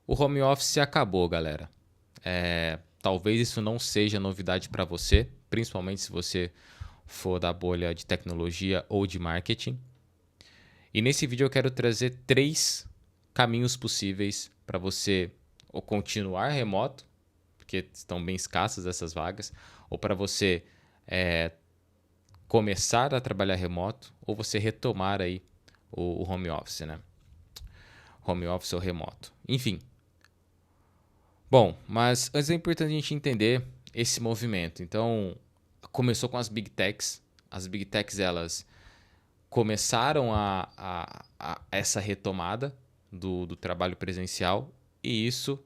O home office acabou, galera. Talvez isso não seja novidade para você, principalmente se você for da bolha de tecnologia ou de marketing. E nesse vídeo eu quero trazer 3 caminhos possíveis para você ou continuar remoto, porque estão bem escassas essas vagas, ou para você começar a trabalhar remoto, ou você retomar aí o home office, né? Home office ou remoto. Enfim. Bom, mas antes é importante a gente entender esse movimento. Então, começou com as Big Techs. As Big Techs, elas começaram a essa retomada do trabalho presencial e isso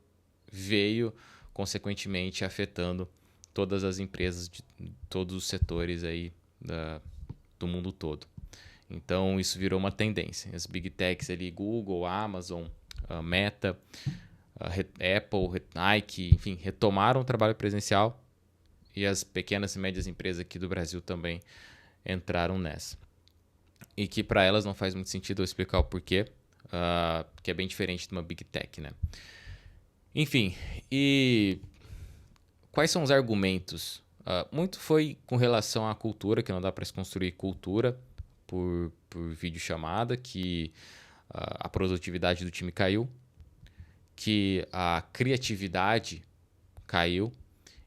veio, consequentemente, afetando todas as empresas de todos os setores aí do mundo todo. Então, isso virou uma tendência. As Big Techs ali, Google, Amazon, Meta, Apple, Nike, enfim, retomaram o trabalho presencial e as pequenas e médias empresas aqui do Brasil também entraram nessa. E que para elas não faz muito sentido eu explicar o porquê, que é bem diferente de uma Big Tech, né? Enfim, e quais são os argumentos? Muito foi com relação à cultura, que não dá para se construir cultura por videochamada, que a produtividade do time caiu, que a criatividade caiu,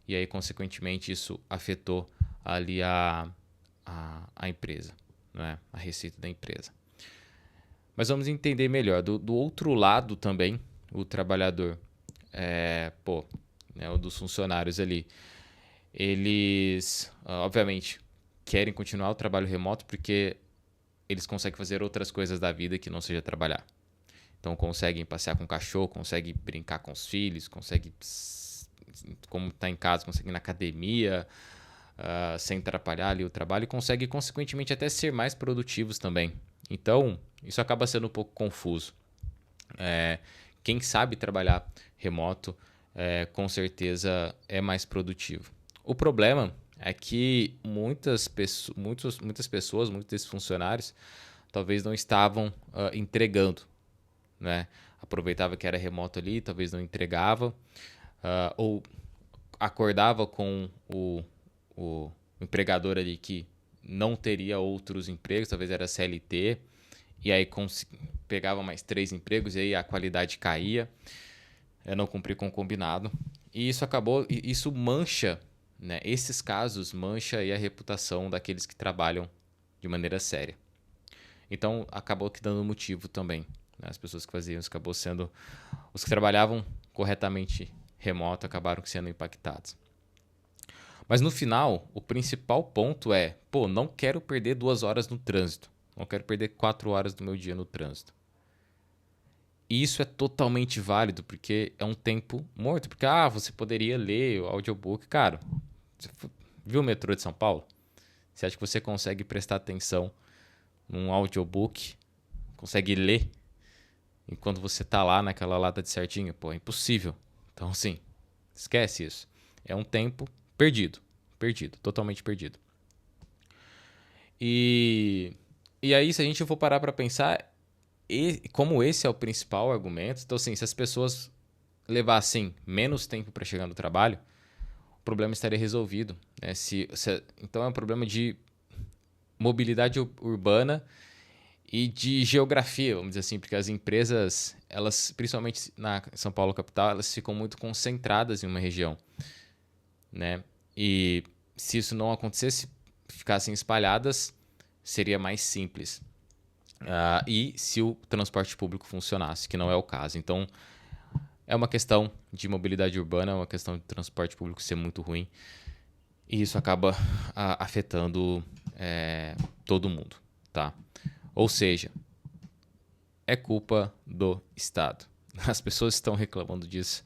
e aí, consequentemente, isso afetou ali a empresa, né? A receita da empresa. Mas vamos entender melhor. Do outro lado também, o trabalhador, né, o dos funcionários ali, eles, obviamente, querem continuar o trabalho remoto porque eles conseguem fazer outras coisas da vida que não seja trabalhar. Então, conseguem passear com o cachorro, conseguem brincar com os filhos, conseguem, como está em casa, conseguem ir na academia, sem atrapalhar ali o trabalho e conseguem, consequentemente, até ser mais produtivos também. Então, isso acaba sendo um pouco confuso. Quem sabe trabalhar remoto, com certeza é mais produtivo. O problema é que muitas pessoas, muitos desses funcionários, talvez não estavam entregando, né? Aproveitava que era remoto ali, talvez não entregava, ou acordava com o empregador ali que não teria outros empregos, talvez era CLT, e aí pegava mais 3 empregos e aí a qualidade caía, não cumprir com o combinado. E isso mancha, né? Esses casos mancha aí a reputação daqueles que trabalham de maneira séria. Então acabou que dando motivo também, né? As pessoas que faziam isso acabou sendo os que trabalhavam corretamente remoto acabaram sendo impactados. Mas no final, o principal ponto é, não quero perder 2 horas no trânsito. Não quero perder 4 horas do meu dia no trânsito. E isso é totalmente válido, porque é um tempo morto. Porque, você poderia ler o audiobook. Cara, você viu o metrô de São Paulo? Você acha que você consegue prestar atenção num audiobook? Consegue ler enquanto você tá lá naquela lata de certinho? É impossível. Então, assim, esquece isso. É um tempo perdido. Perdido, totalmente perdido. E aí, se a gente for parar para pensar, como esse é o principal argumento, então, assim, se as pessoas levassem menos tempo para chegar no trabalho, o problema estaria resolvido, né? Então, é um problema de mobilidade urbana e de geografia, vamos dizer assim, porque as empresas, elas, principalmente na São Paulo capital, elas ficam muito concentradas em uma região, né? E se isso não acontecesse, ficassem espalhadas, seria mais simples. E se o transporte público funcionasse, que não é o caso. Então, é uma questão de mobilidade urbana, é uma questão de transporte público ser muito ruim. E isso acaba afetando todo mundo, tá? Ou seja, é culpa do Estado. As pessoas estão reclamando disso.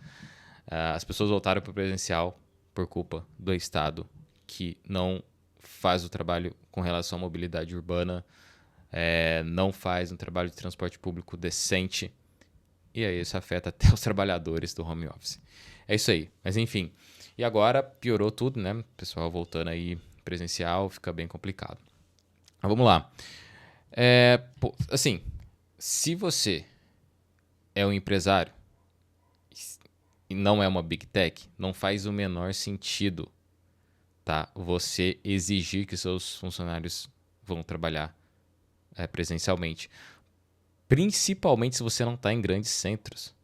As pessoas voltaram para o presencial por culpa do Estado, que não faz o trabalho com relação à mobilidade urbana, não faz um trabalho de transporte público decente, e aí isso afeta até os trabalhadores do home office. É isso aí, mas enfim. E agora piorou tudo, né? O pessoal voltando aí presencial, fica bem complicado. Mas vamos lá. Assim, se você é um empresário, e não é uma Big Tech, não faz o menor sentido, tá? Você exigir que seus funcionários vão trabalhar presencialmente. Principalmente se você não está em grandes centros.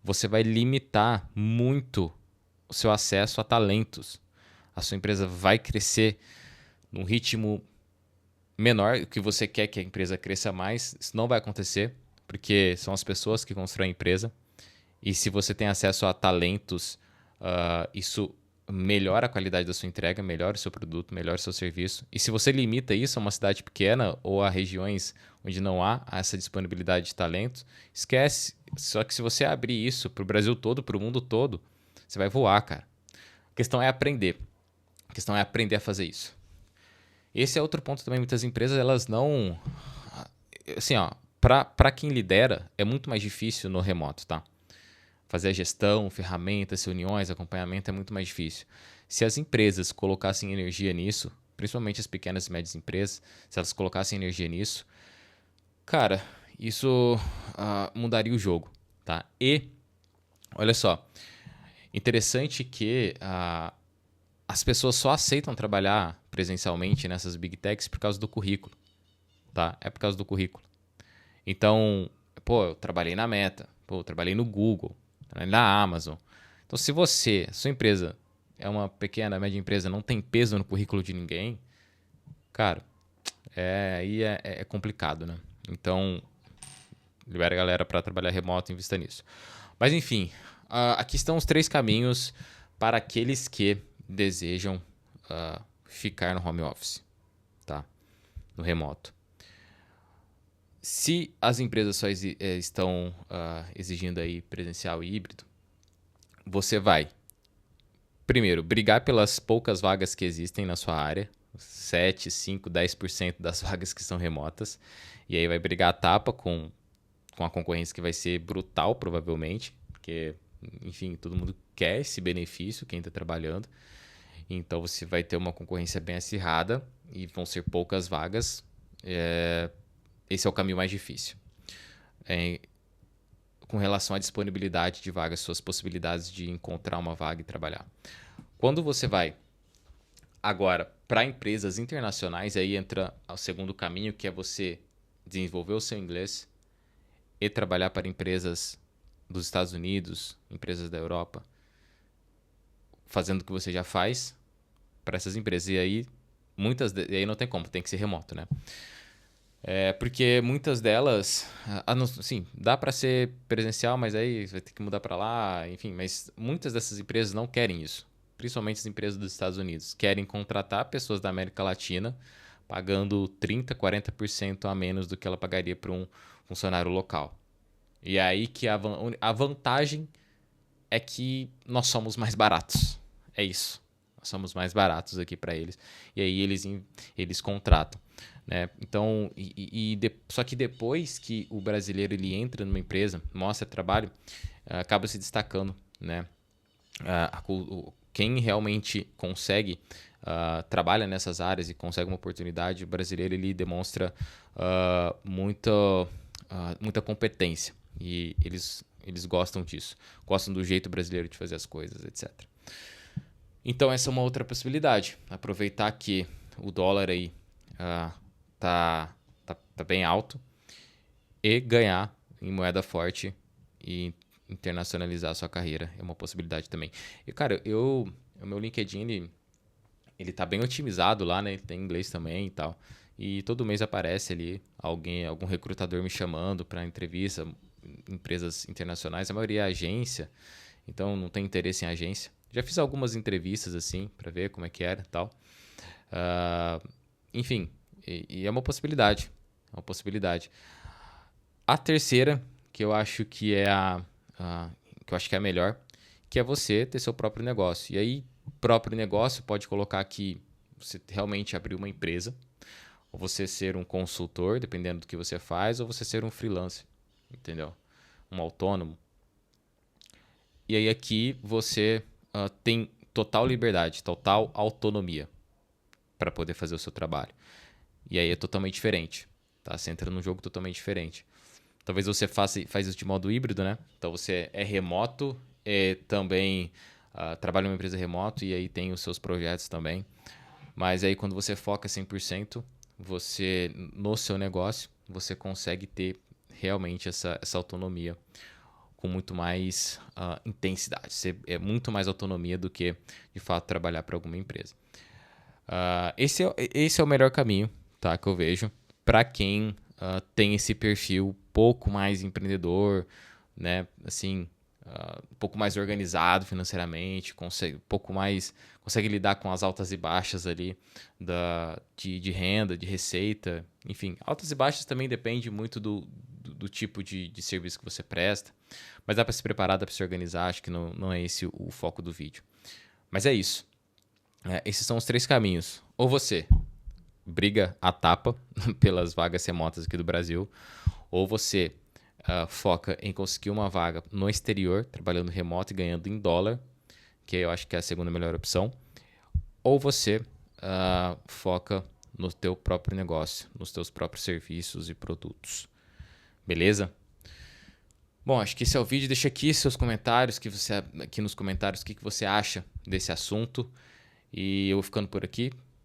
Você vai limitar muito o seu acesso a talentos. A sua empresa vai crescer num ritmo menor, o que você quer que a empresa cresça mais. Isso não vai acontecer, porque são as pessoas que constroem a empresa. E se você tem acesso a talentos, isso melhora a qualidade da sua entrega, melhora o seu produto, melhora o seu serviço. E se você limita isso a uma cidade pequena ou a regiões onde não há essa disponibilidade de talentos, esquece. Só que se você abrir isso para o Brasil todo, para o mundo todo, você vai voar, cara. A questão é aprender. A questão é aprender a fazer isso. Esse é outro ponto também. Muitas empresas, elas não... Assim, ó, para quem lidera, é muito mais difícil no remoto, tá? Fazer a gestão, ferramentas, reuniões, acompanhamento é muito mais difícil. Se as empresas colocassem energia nisso, principalmente as pequenas e médias empresas, se elas colocassem energia nisso, cara, isso mudaria o jogo, tá? E, olha só, interessante que as pessoas só aceitam trabalhar presencialmente nessas Big Techs por causa do currículo, tá? É por causa do currículo. Então, pô, eu trabalhei na Meta, pô, eu trabalhei no Google, trabalhei na Amazon. Então, se você, sua empresa é uma pequena, média empresa, não tem peso no currículo de ninguém, cara, aí é complicado, né? Então, libera a galera para trabalhar remoto e invista nisso. Mas, enfim, aqui estão os 3 caminhos para aqueles que desejam ficar no home office, tá? No remoto. Se as empresas só estão exigindo aí presencial e híbrido, você vai, primeiro, brigar pelas poucas vagas que existem na sua área, 7, 5, 10% das vagas que são remotas, e aí vai brigar a tapa com a concorrência que vai ser brutal, provavelmente, porque, enfim, todo mundo quer esse benefício, quem está trabalhando, então você vai ter uma concorrência bem acirrada e vão ser poucas vagas. Esse é o caminho mais difícil. Com relação à disponibilidade de vagas, suas possibilidades de encontrar uma vaga e trabalhar. Quando você vai agora para empresas internacionais, aí entra o segundo caminho, que é você desenvolver o seu inglês e trabalhar para empresas dos Estados Unidos, empresas da Europa, fazendo o que você já faz para essas empresas. E aí, e aí não tem como, tem que ser remoto, né? Porque muitas delas, sim, dá para ser presencial, mas aí vai ter que mudar para lá, enfim, mas muitas dessas empresas não querem isso, principalmente as empresas dos Estados Unidos, querem contratar pessoas da América Latina pagando 30%, 40% a menos do que ela pagaria para um funcionário local. E aí que a vantagem é que nós somos mais baratos, é isso. Nós somos mais baratos aqui para eles. E aí eles contratam. Né? Então, só que depois que o brasileiro ele entra numa empresa, mostra trabalho, acaba se destacando. Né? Quem realmente consegue, trabalha nessas áreas e consegue uma oportunidade, o brasileiro ele demonstra muita competência. E eles gostam disso. Gostam do jeito brasileiro de fazer as coisas, etc. Então, essa é uma outra possibilidade. Aproveitar que o dólar aí tá bem alto e ganhar em moeda forte e internacionalizar a sua carreira. É uma possibilidade também. E, cara, o meu LinkedIn, ele tá bem otimizado lá, né? Ele tem inglês também e tal. E todo mês aparece ali algum recrutador me chamando para entrevista, empresas internacionais. A maioria é agência, então não tem interesse em agência. Já fiz algumas entrevistas assim para ver como é que era e tal. Enfim, e é uma possibilidade. É uma possibilidade. A terceira, que eu acho que é que eu acho que é a melhor, que é você ter seu próprio negócio. E aí, próprio negócio pode colocar que você realmente abrir uma empresa, ou você ser um consultor, dependendo do que você faz, ou você ser um freelancer, entendeu? Um autônomo. E aí aqui você tem total liberdade, total autonomia para poder fazer o seu trabalho. E aí é totalmente diferente, tá? Você entra num jogo totalmente diferente. Talvez você faz isso de modo híbrido, né? Então você é remoto, também trabalha em uma empresa remoto e aí tem os seus projetos também. Mas aí quando você foca 100%, você no seu negócio, você consegue ter realmente essa autonomia com muito mais intensidade. Você é muito mais autonomia do que, de fato, trabalhar para alguma empresa. Esse é o melhor caminho, tá, que eu vejo para quem tem esse perfil pouco mais empreendedor, né? Assim, um pouco mais organizado financeiramente, consegue lidar com as altas e baixas ali de renda, de receita, enfim, altas e baixas também depende muito do tipo de serviço que você presta, mas dá para se preparar, dá para se organizar, acho que não é esse o foco do vídeo. Mas é isso. Esses são os 3 caminhos. Ou você briga a tapa pelas vagas remotas aqui do Brasil, ou você foca em conseguir uma vaga no exterior, trabalhando remoto e ganhando em dólar, que eu acho que é a segunda melhor opção, ou você foca no teu próprio negócio, nos teus próprios serviços e produtos. Beleza? Bom, acho que esse é o vídeo. Deixa aqui seus comentários, aqui nos comentários o que você acha desse assunto. E eu vou ficando por aqui.